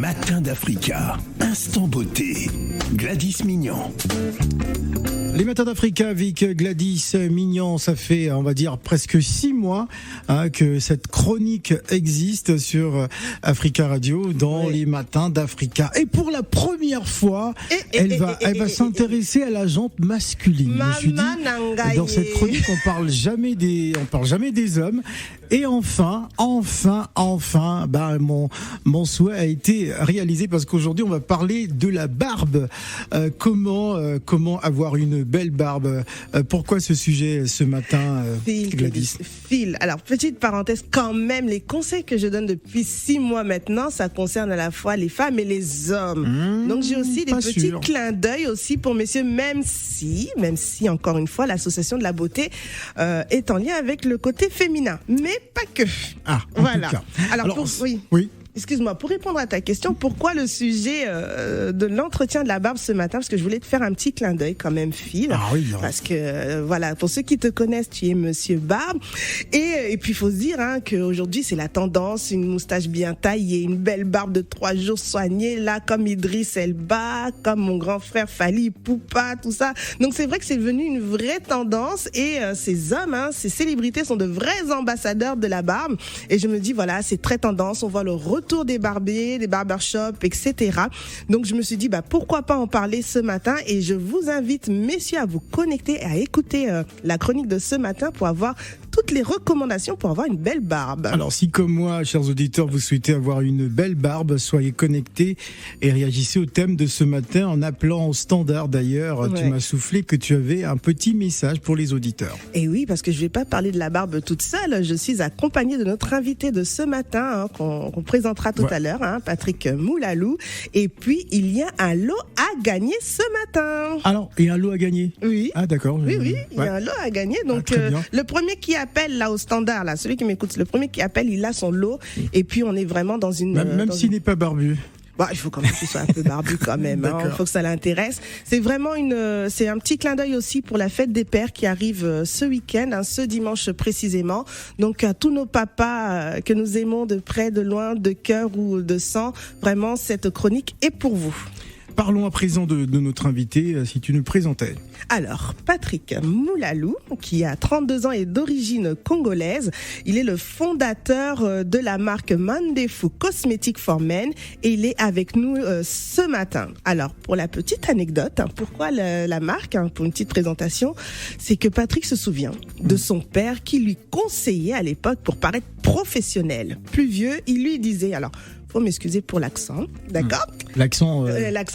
Matin d'Africa, instant beauté, Gladys Mignon. Les Matins d'Africa avec Gladys Mignon, ça fait, on va dire, presque 6 mois que cette chronique existe sur Africa Radio dans les Matins d'Africa. Et pour la première fois, elle va s'intéresser à la jante masculine. Je me suis dit, dans cette chronique, on parle jamais des hommes. Et enfin, mon souhait a été réalisé parce qu'aujourd'hui, on va parler de la barbe. Comment avoir une belle barbe. Pourquoi ce sujet ce matin, Gladys? Phil, alors petite parenthèse quand même, les conseils que je donne depuis 6 mois maintenant, ça concerne à la fois les femmes et les hommes. Donc j'ai aussi des petits clins d'œil aussi pour messieurs, même si encore une fois l'association de la beauté est en lien avec le côté féminin, mais pas que. Voilà. Alors oui. Excuse-moi, pour répondre à ta question, pourquoi le sujet de l'entretien de la barbe ce matin? Parce que je voulais te faire un petit clin d'œil quand même, Phil. Parce que, voilà, pour ceux qui te connaissent, tu es Monsieur Barbe. Et puis, il faut se dire qu'aujourd'hui, c'est la tendance, une moustache bien taillée, une belle barbe de 3 jours soignée, là, comme Idriss Elba, comme mon grand frère Fally Ipupa, tout ça. Donc, c'est vrai que c'est devenu une vraie tendance. Et ces hommes, ces célébrités sont de vrais ambassadeurs de la barbe. Et je me dis, voilà, c'est très tendance. On voit le retour des barbiers, des barbershops, etc. Donc je me suis dit pourquoi pas en parler ce matin, et je vous invite messieurs à vous connecter et à écouter la chronique de ce matin pour avoir toutes les recommandations pour avoir une belle barbe. Alors si comme moi, chers auditeurs, vous souhaitez avoir une belle barbe, soyez connectés et réagissez au thème de ce matin en appelant au standard. D'ailleurs, tu m'as soufflé que tu avais un petit message pour les auditeurs. Et oui, parce que je vais pas parler de la barbe toute seule, je suis accompagnée de notre invité de ce matin qu'on présentera tout à l'heure, Patrick Moulalou. Et puis il y a un lot à gagner ce matin. Alors, il y a un lot à gagner? Oui. Ah d'accord. Oui, il y a un lot à gagner. Donc le premier qui appelle là au standard, là, celui qui m'écoute, le premier qui appelle, il a son lot. Et puis on est vraiment dans une... Même s'il n'est pas barbu. Il faut quand même qu'il soit un peu barbu quand même. Il faut que ça l'intéresse. C'est vraiment c'est un petit clin d'œil aussi pour la fête des pères qui arrive ce week-end, ce dimanche précisément. Donc à tous nos papas que nous aimons de près, de loin, de cœur ou de sang, vraiment cette chronique est pour vous. Parlons à présent de notre invité, si tu nous présentais. Alors, Patrick Moulalou, qui a 32 ans et d'origine congolaise, il est le fondateur de la marque Mandefu Cosmetics for Men et il est avec nous ce matin. Alors, pour la petite anecdote, pourquoi la marque, pour une petite présentation, c'est que Patrick se souvient de son père qui lui conseillait à l'époque pour paraître professionnel. Plus vieux, il lui disait, alors, faut m'excuser pour l'accent, d'accord? L'accent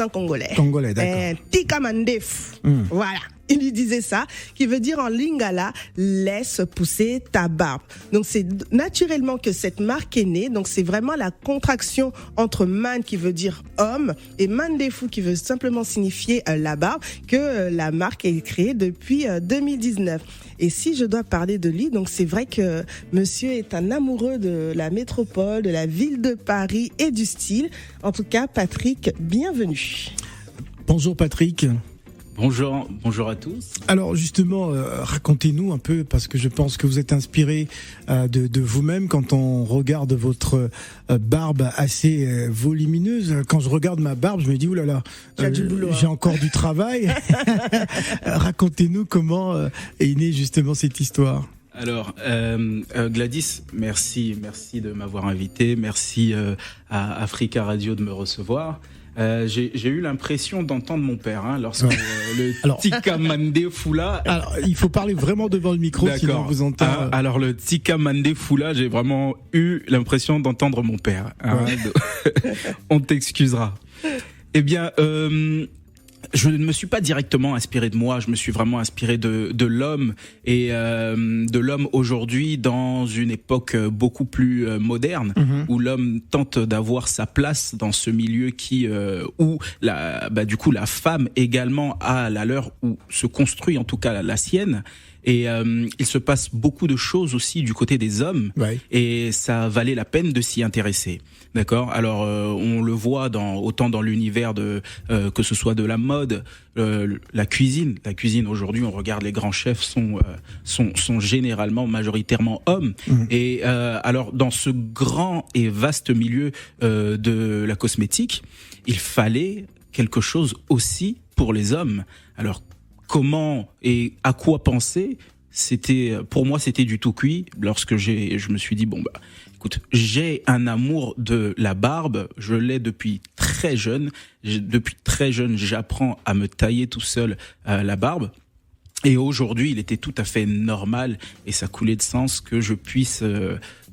congolais. Congolais, d'accord. Tika Mandefu. Voilà. Il lui disait ça, qui veut dire en lingala, laisse pousser ta barbe. Donc c'est naturellement que cette marque est née. Donc c'est vraiment la contraction entre man qui veut dire homme et Mandefu qui veut simplement signifier la barbe, que la marque est créée depuis 2019. Et si je dois parler de lui, donc c'est vrai que monsieur est un amoureux de la métropole, de la ville de Paris et du style. En tout cas, Patrick, bienvenue. Bonjour Patrick. Bonjour à tous. Alors justement, racontez-nous un peu, parce que je pense que vous êtes inspiré de vous-même quand on regarde votre barbe assez volumineuse. Quand je regarde ma barbe, je me dis oulala, j'ai encore du travail. Racontez-nous comment est née justement cette histoire. Alors, Gladys, merci de m'avoir invité, merci à Africa Radio de me recevoir. J'ai eu l'impression d'entendre mon père lorsque le Tika Mandefu là. Alors, il faut parler vraiment devant le micro, sinon on vous entend. Alors le Tika Mandefu là, j'ai vraiment eu l'impression d'entendre mon père. On t'excusera. Eh bien, je ne me suis pas directement inspiré de moi, je me suis vraiment inspiré de l'homme et de l'homme aujourd'hui dans une époque beaucoup plus moderne où l'homme tente d'avoir sa place dans ce milieu où du coup la femme également a la leur, ou se construit en tout cas la sienne. Et il se passe beaucoup de choses aussi du côté des hommes, et ça valait la peine de s'y intéresser. D'accord. Alors on le voit autant dans l'univers que ce soit de la mode, la cuisine. La cuisine aujourd'hui, on regarde les grands chefs sont généralement majoritairement hommes. Et alors dans ce grand et vaste milieu de la cosmétique, il fallait quelque chose aussi pour les hommes. Alors comment et à quoi penser? Pour moi c'était du tout cuit lorsque je me suis dit écoute, j'ai un amour de la barbe, je l'ai depuis très jeune. Depuis très jeune, j'apprends à me tailler tout seul la barbe. Et aujourd'hui, il était tout à fait normal et ça coulait de sens que je puisse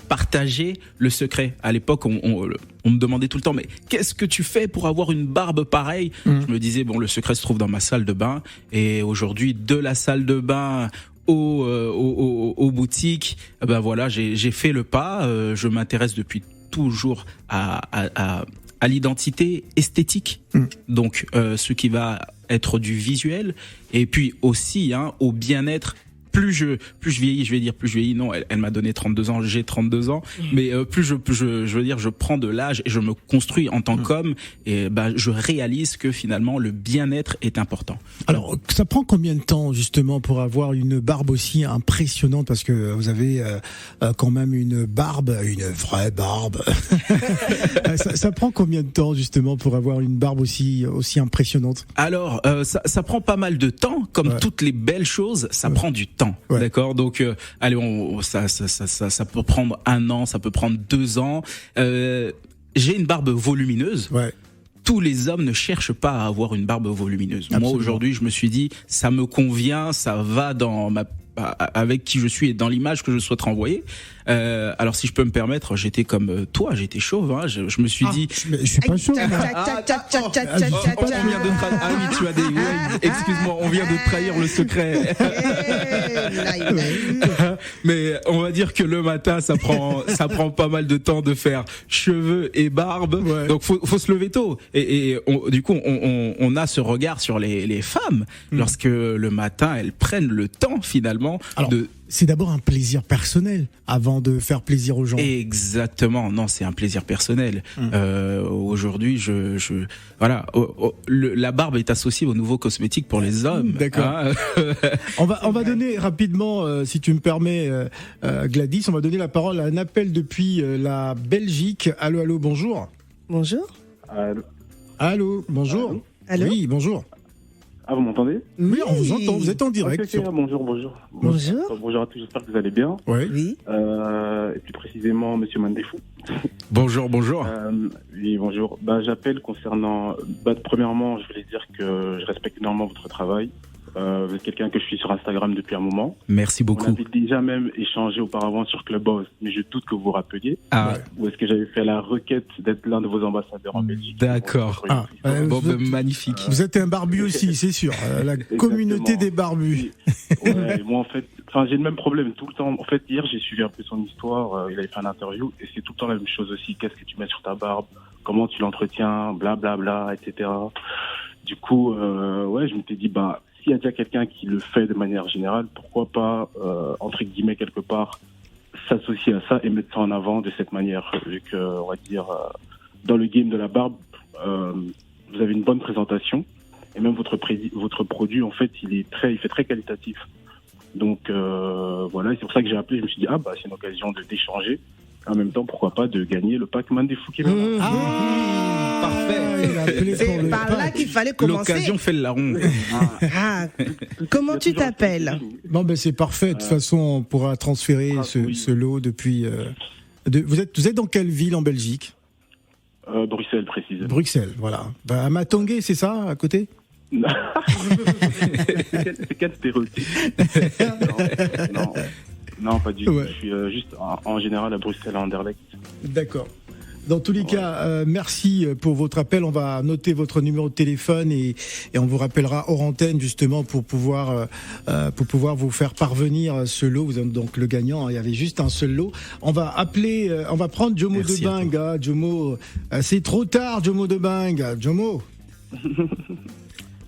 partager le secret. À l'époque, on me demandait tout le temps, mais qu'est-ce que tu fais pour avoir une barbe pareille ? Je me disais, le secret se trouve dans ma salle de bain. Et aujourd'hui, de la salle de bain aux boutiques, j'ai fait le pas. Je m'intéresse depuis toujours à l'identité esthétique. Donc, ce qui va être du visuel, et puis aussi au bien-être. Plus je vieillis, non, elle m'a donné 32 ans, j'ai 32 ans, mais plus je prends de l'âge et je me construis en tant qu'homme, et je réalise que finalement le bien-être est important. Alors, ça prend combien de temps justement pour avoir une barbe aussi impressionnante, parce que vous avez quand même une vraie barbe. ça prend combien de temps justement pour avoir une barbe aussi impressionnante? Alors, ça prend pas mal de temps, comme toutes les belles choses, ça prend du temps. D'accord, donc ça peut prendre 1 an, ça peut prendre 2 ans. J'ai une barbe volumineuse. Tous les hommes ne cherchent pas à avoir une barbe volumineuse. Absolument. Moi aujourd'hui, je me suis dit, ça me convient, ça va avec qui je suis et dans l'image que je souhaite renvoyer. Alors si je peux me permettre, j'étais comme toi, j'étais chauve. Je me suis dit, je suis pas chauve. Excuse-moi, on vient de trahir le secret. Mais on va dire que le matin, ça prend pas mal de temps de faire cheveux et barbe. Donc faut se lever tôt. Et du coup, on a ce regard sur les femmes lorsque le matin elles prennent le temps finalement. Alors, c'est d'abord un plaisir personnel avant de faire plaisir aux gens. Exactement, non, c'est un plaisir personnel. Aujourd'hui, la barbe est associée aux nouveaux cosmétiques pour les hommes. D'accord. On va donner rapidement, si tu me permets, Gladys, on va donner la parole à un appel depuis la Belgique. Allô, bonjour. Bonjour. Allô, bonjour. Allô. Oui, bonjour. Ah, vous m'entendez? Oui, on vous entend, vous êtes en direct. Okay, bonjour. Bonjour à tous, j'espère que vous allez bien. Oui. Et plus précisément, monsieur Mandefou. Bonjour. Oui, bonjour. J'appelle concernant... premièrement, je voulais dire que je respecte énormément votre travail. Vous êtes quelqu'un que je suis sur Instagram depuis un moment. Merci beaucoup. On avait déjà même échangé auparavant sur Clubhouse, mais je doute que vous vous rappeliez. Où est-ce que j'avais fait la requête d'être l'un de vos ambassadeurs en Belgique. D'accord. Magnifique. Vous êtes un barbu aussi, c'est sûr. La communauté des barbus. Moi en fait, j'ai le même problème tout le temps. En fait, hier j'ai suivi un peu son histoire. Il avait fait une interview et c'est tout le temps la même chose aussi. Qu'est-ce que tu mets sur ta barbe? Comment tu l'entretiens? Blablabla, etc. Du coup, je m'étais dit, s'il y a déjà quelqu'un qui le fait de manière générale, pourquoi pas, entre guillemets, quelque part, s'associer à ça et mettre ça en avant de cette manière, vu que, on va dire, dans le game de la barbe, vous avez une bonne présentation, et même votre produit, en fait, il fait très qualitatif. Donc, c'est pour ça que j'ai appelé, je me suis dit, c'est une occasion d'échanger, en même temps, pourquoi pas, de gagner le pack Mandefou qui est là. Parfait. C'est par là qu'il fallait commencer. L'occasion fait le larron. Comment tu t'appelles? C'est parfait. De toute façon, on pourra transférer ce lot depuis. Vous êtes dans quelle ville en Belgique? Bruxelles, précisément. Bruxelles, voilà. À Matongué, c'est ça, à côté? C'est quel stéréotype? Non, pas du tout. Je suis juste en général à Bruxelles, à Anderlecht. D'accord. Dans tous les cas, merci pour votre appel. On va noter votre numéro de téléphone et on vous rappellera hors antenne justement pour pouvoir vous faire parvenir ce lot. Vous êtes donc le gagnant. Il y avait juste un seul lot. On va prendre Jomo de Bang. Jomo, c'est trop tard, Jomo de Bang. Jomo.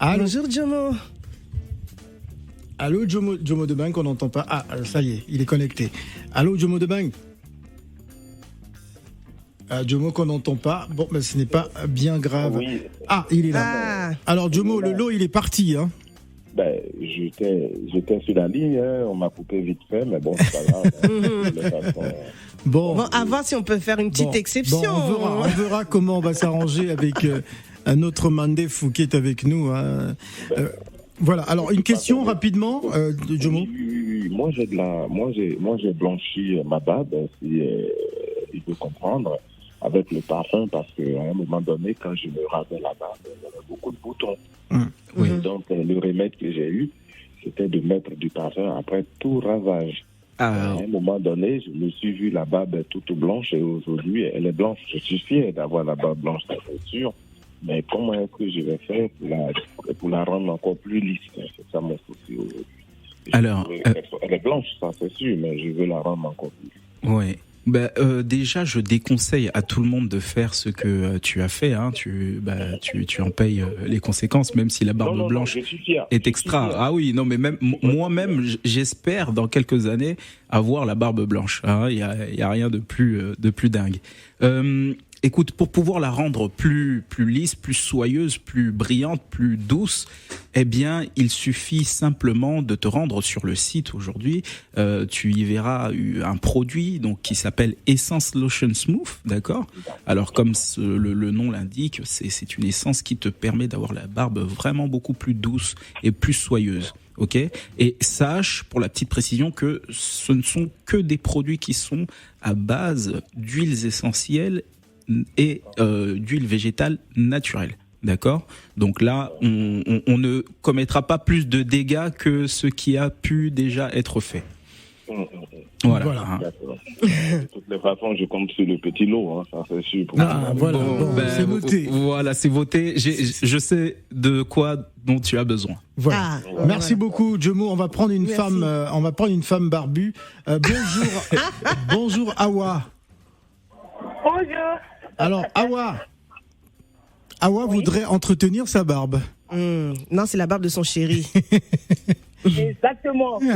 Bonjour, Jomo. Allô, Jomo Debang, on n'entend pas. Ah, ça y est, il est connecté. Allô, Jomo Debang. Jomo qu'on n'entend pas. Bon, mais ce n'est pas bien grave. Oui. Ah, il est là. Alors, Jomo, le lot, il est parti. Hein. J'étais sur la ligne, hein. On m'a coupé vite fait, mais bon, c'est pas grave. Bon, à voir si on peut faire une petite exception. On verra comment on va s'arranger avec un autre Mandefou qui est avec nous. Hein. Voilà. Alors, une question rapidement, Jomo. Oui. Moi, j'ai blanchi ma barbe, si il faut comprendre, avec le parfum, parce qu'à un moment donné, quand je me rasais la barbe, il y avait beaucoup de boutons. Oui. Donc, le remède que j'ai eu, c'était de mettre du parfum après tout rasage. À un moment donné, je me suis vu la barbe toute blanche et aujourd'hui, elle est blanche. Je suis fier d'avoir la barbe blanche, ça c'est sûr. Mais comment est-ce que je vais faire pour la rendre encore plus lisse? C'est ça mon souci aujourd'hui. Alors, elle est blanche, ça c'est sûr, mais je veux la rendre encore plus lisse. Oui. Déjà, je déconseille à tout le monde de faire ce que tu as fait. Hein. Tu en payes les conséquences, même si la barbe blanche est extra. Ah oui, non, mais même moi-même, j'espère dans quelques années avoir la barbe blanche. Il y a rien de plus dingue. Écoute, pour pouvoir la rendre plus lisse, plus soyeuse, plus brillante, plus douce, eh bien, il suffit simplement de te rendre sur le site aujourd'hui. Tu y verras un produit donc qui s'appelle Essence Lotion Smooth, d'accord ? Alors, comme le nom l'indique, c'est une essence qui te permet d'avoir la barbe vraiment beaucoup plus douce et plus soyeuse. Ok ? Et sache, pour la petite précision, que ce ne sont que des produits qui sont à base d'huiles essentielles et d'huile végétale naturelle, d'accord ? Donc là, on ne commettra pas plus de dégâts que ce qui a pu déjà être fait. Voilà. De toutes les façons, je compte sur le petit lot, hein, ça c'est sûr. C'est voté. Voilà, c'est voté. Je sais de quoi dont tu as besoin. Voilà. Merci beaucoup, Jomo. On va prendre une femme barbue. Bonjour, Awa. Bonjour. Alors, Awa voudrait entretenir sa barbe. Non, c'est la barbe de son chéri. Exactement. Une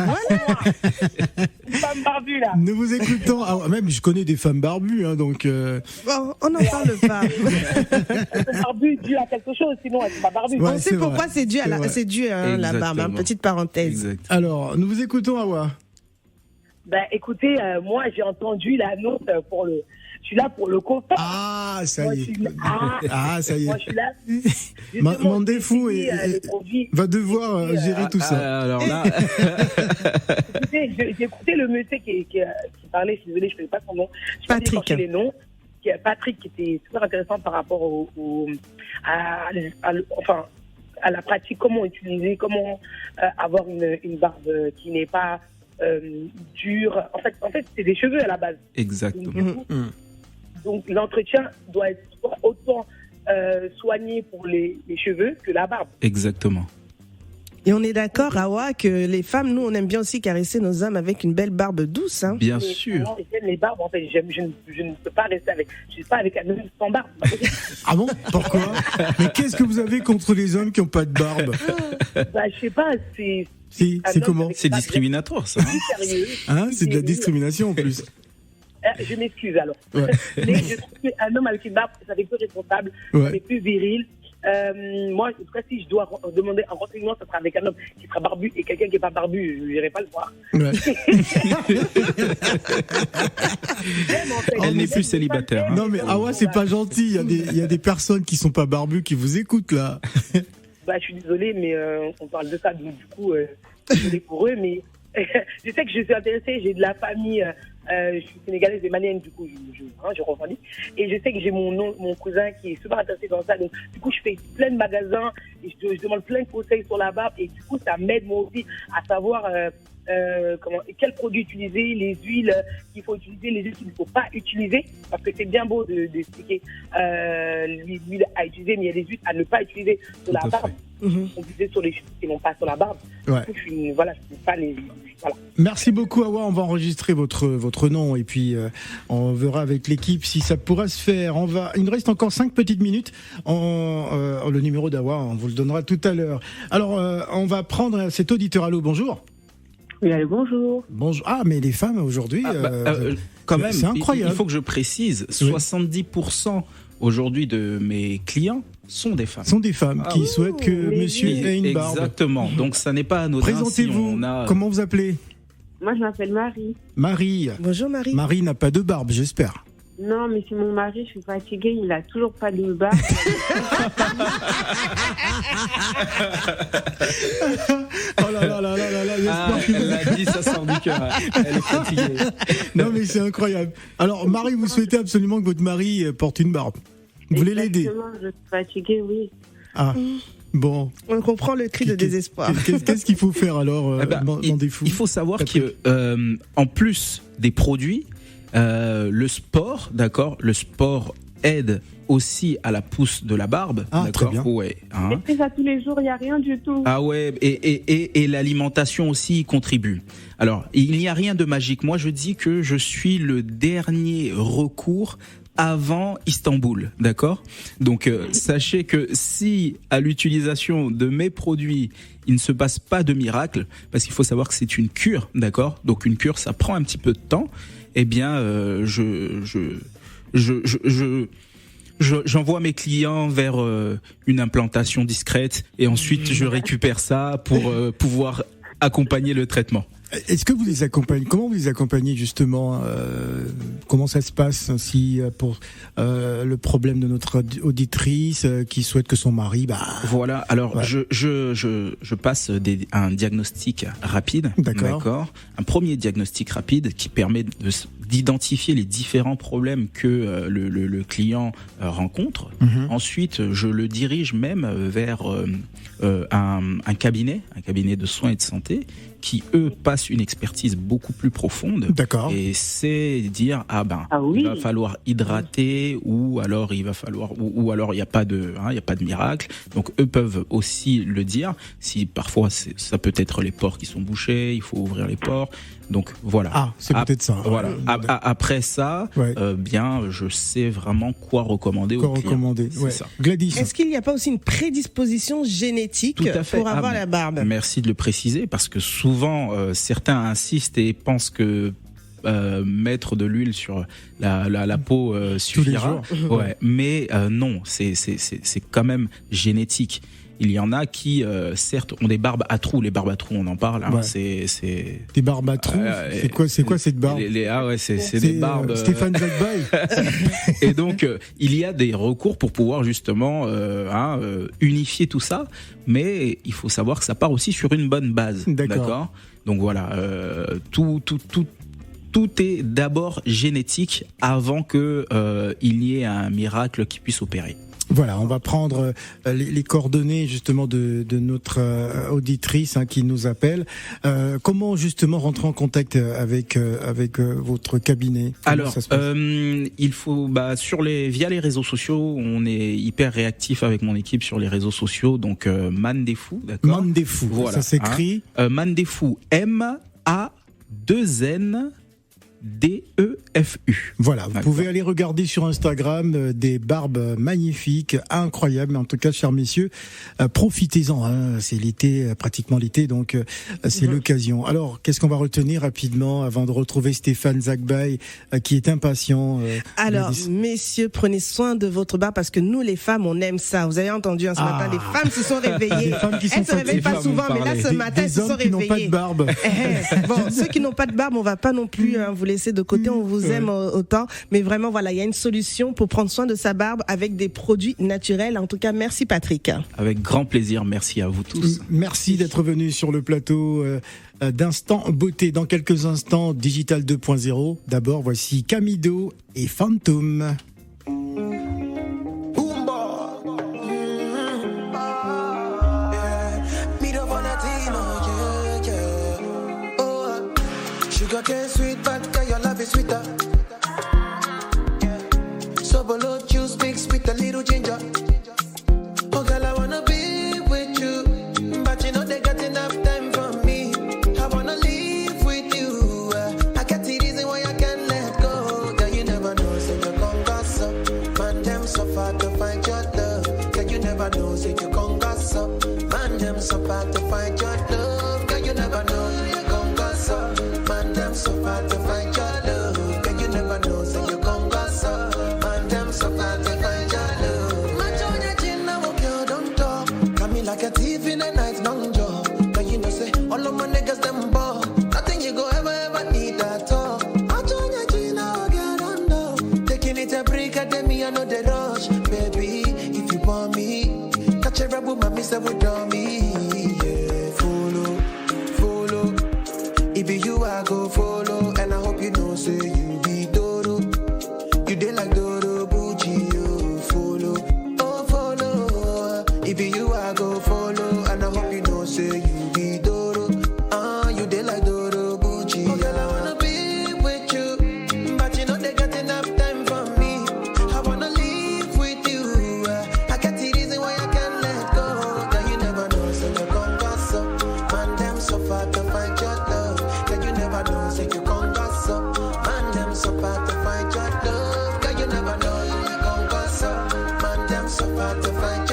femme barbue, là. Nous vous écoutons. Même, je connais des femmes barbues, hein, donc... Bon, on n'en parle pas. Une barbue due à quelque chose, sinon elle n'est pas barbue. Ouais, on sait pourquoi c'est dû à la barbe. Hein, petite parenthèse. Exact. Alors, nous vous écoutons, Awa. Écoutez, moi, j'ai entendu l'annonce pour le... Je suis là pour le confort. Ah, ça y est. Ça y est. Moi, je suis là. Mandefou va devoir gérer tout ça. Alors là... Écoutez, j'ai écouté le monsieur qui parlait, je suis désolée, je ne connais pas son nom. Je Patrick. Les noms. Patrick, qui était super intéressant par rapport à la pratique, comment utiliser, comment avoir une barbe qui n'est pas dure. En fait, c'est des cheveux à la base. Exactement. Donc l'entretien doit être autant soigné pour les cheveux que la barbe. Exactement. Et on est d'accord, Awa, que les femmes, nous, on aime bien aussi caresser nos hommes avec une belle barbe douce. Hein. Bien sûr. J'aime les barbes, en fait, je ne peux pas rester avec. Je ne suis pas avec un homme sans barbe. Ah bon ? Pourquoi ? Mais qu'est-ce que vous avez contre les hommes qui n'ont pas de barbe ? Je sais pas, c'est... C'est comment ? C'est discriminatoire, ça. Hein, c'est de la discrimination en plus. Je m'excuse alors. Ouais. Mais je trouve qu'un homme avec une barbe, ça fait plus responsable, ça fait plus viril. Moi, en tout cas, si je dois demander un renseignement, ça sera avec un homme qui sera barbu et quelqu'un qui n'est pas barbu, je n'irai pas le voir. Ouais. Elle n'est plus célibataire. Hein. Non mais Awa, c'est pas gentil. Il y a des personnes qui sont pas barbues qui vous écoutent là. Je suis désolée, mais on parle de ça, donc du coup, je suis désolée pour eux, mais je sais que je suis intéressée, j'ai de la famille, je suis sénégalaise et malienne, du coup, je revendique. Et je sais que j'ai mon cousin qui est super intéressé dans ça, donc du coup, je fais plein de magasins et je demande plein de conseils sur la barbe, et du coup, ça m'aide moi aussi à savoir quels produits utiliser, les huiles qu'il faut utiliser, les huiles qu'il ne faut pas utiliser, parce que c'est bien beau d'expliquer l'huile à utiliser, mais il y a des huiles à ne pas utiliser sur la barbe. On disait sur les cheveux qui n'ont pas sur la barbe. Ouais. Du coup, je suis pas les. Voilà. Merci beaucoup, Awa. On va enregistrer votre nom et puis on verra avec l'équipe si ça pourra se faire. Il nous reste encore 5 petites minutes. Le numéro d'Awa, on vous le donnera tout à l'heure. Alors, on va prendre cet auditeur. Allô, bonjour. Oui, allô, bonjour. Bonjour. Ah, mais les femmes aujourd'hui, quand même, c'est incroyable. Il faut que je précise, 70% aujourd'hui de mes clients sont des femmes. Sont des femmes qui souhaitent que monsieur ait une barbe. Exactement. Donc ça n'est pas anodin. Présentez-vous. Comment vous appelez? Moi, je m'appelle Marie. Marie. Bonjour Marie. Marie n'a pas de barbe, j'espère. Non, mais c'est mon mari, je suis fatiguée, il a toujours pas de barbe. Oh là là, j'espère elle l'a dit, ça sort du cœur. Elle est fatiguée. Non mais c'est incroyable. Alors Marie, vous souhaitez absolument que votre mari porte une barbe. Vous voulez l'aider? Exactement, je suis fatiguée, oui. Ah, bon. On comprend le cri de désespoir. Qu'est-ce qu'il faut faire alors, il faut savoir que en plus des produits, le sport, d'accord, le sport aide aussi à la pousse de la barbe. Ah, d'accord. Très bien. Ouais. Hein. Et c'est ça tous les jours, il n'y a rien du tout. Ah ouais, et l'alimentation aussi y contribue. Alors, il n'y a rien de magique. Moi, je dis que je suis le dernier recours avant Istanbul, d'accord? Donc, sachez que si à l'utilisation de mes produits, il ne se passe pas de miracle, parce qu'il faut savoir que c'est une cure, d'accord? Donc, une cure, ça prend un petit peu de temps. Eh bien, j'envoie mes clients vers une implantation discrète et ensuite je récupère ça pour pouvoir accompagner le traitement. Est-ce que vous les accompagnez? Comment vous les accompagnez justement? Comment ça se passe ainsi pour le problème de notre auditrice qui souhaite que son mari... Voilà, alors ouais. je passe un diagnostic rapide. D'accord. Un premier diagnostic rapide qui permet d'identifier les différents problèmes que le client rencontre. Ensuite, je le dirige même vers un cabinet de soins et de santé qui, eux, passent une expertise beaucoup plus profonde. D'accord. Et c'est dire, il va falloir hydrater, ou alors il va falloir, ou alors il n'y a pas de miracle. Donc, eux peuvent aussi le dire. Si parfois, ça peut être les pores qui sont bouchés, il faut ouvrir les pores. Donc, voilà. Ah, c'est peut-être ça. Voilà. Après ça, je sais vraiment quoi recommander aux clients. Ouais. Ça. Gladys. Est-ce qu'il n'y a pas aussi une prédisposition génétique pour avoir la barbe? Merci de le préciser, parce que souvent, certains insistent et pensent que mettre de l'huile sur la peau suffira. Ouais. Mais non, c'est quand même génétique. Il y en a qui, certes, ont des barbes à trous. Les barbes à trous, on en parle. Hein, ouais. C'est des barbes à trous. C'est quoi cette barbe? C'est des barbes. Stéphane Zagbaï. Et donc, il y a des recours pour pouvoir justement unifier tout ça. Mais il faut savoir que ça part aussi sur une bonne base. D'accord. Donc voilà, tout est d'abord génétique avant que il y ait un miracle qui puisse opérer. Voilà, on va prendre les coordonnées justement de notre auditrice qui nous appelle. Comment justement rentrer en contact avec votre cabinet? Alors, il faut via les réseaux sociaux, on est hyper réactif avec mon équipe sur les réseaux sociaux. Donc Mandefou, d'accord. Mandefou, voilà, ça s'écrit. Mandefou, M-A-2-N. DEFU. Voilà, vous pouvez aller regarder sur Instagram des barbes magnifiques, incroyables. En tout cas, chers messieurs, profitez-en. Hein, c'est l'été, pratiquement l'été, donc c'est l'occasion. Alors, qu'est-ce qu'on va retenir rapidement avant de retrouver Stéphane Zagbaï qui est impatient? Alors, messieurs, prenez soin de votre barbe parce que nous, les femmes, on aime ça. Vous avez entendu ce matin, les femmes se sont réveillées. Elles se réveillent pas souvent, mais là, ce matin, elles se sont réveillées. Des hommes qui n'ont pas de barbe. Bon, ceux qui n'ont pas de barbe, on va pas non plus vous laisser de côté, on vous aime autant, mais vraiment voilà, il y a une solution pour prendre soin de sa barbe avec des produits naturels. En tout cas, merci Patrick. Avec grand plaisir, merci à vous tous. Merci d'être venu sur le plateau d'Instant Beauté. Dans quelques instants, Digital 2.0. D'abord, voici Camido et Phantom. sugarcane sweet, but girl, your love is sweeter. So below juice mixed with a little ginger. Oh girl, I wanna be with you, but you know they got enough time for me. I wanna live with you. I got the reason why I can't let go. Girl, you never know, say you gon' gossip. Man, them so far to find your love. Girl, you never know, say you gon' gossip. Man, them so far to find your love. Girl, you never know, you gon' gossip. Man, them so far to find your love. Girl, you never know, say you gon' gossip. Man, them so far to find your love. Man, join your chin, now okay, don't talk. Come in like a thief in a night long job. But you know, say, all of my niggas, them ball. Nothing you go ever need at all. Man, join your chin, now okay, don't talk. Taking it a break, at me, I know the rush. Baby, if you want me, catch a rebel, my mister would draw me. Yeah, follow. It be you, I go follow. And I hope you know, say you be Doro. You dey like Doro, Bucci, you follow. Oh, follow. It be you, I go follow. And I hope you know, say you be Doro. You dey like Doro, Bucci. Oh, girl, I wanna be with you, but you know they got enough time for me. I wanna live with you. I got the reason why I can't let go. Girl, you never know, so you gon' gossip. Man, them so far to find your love. Girl, you never know, so you gon' gossip. Man, them so far to find your love. Girl, you never know, you gon' gossip. Man, them so far to find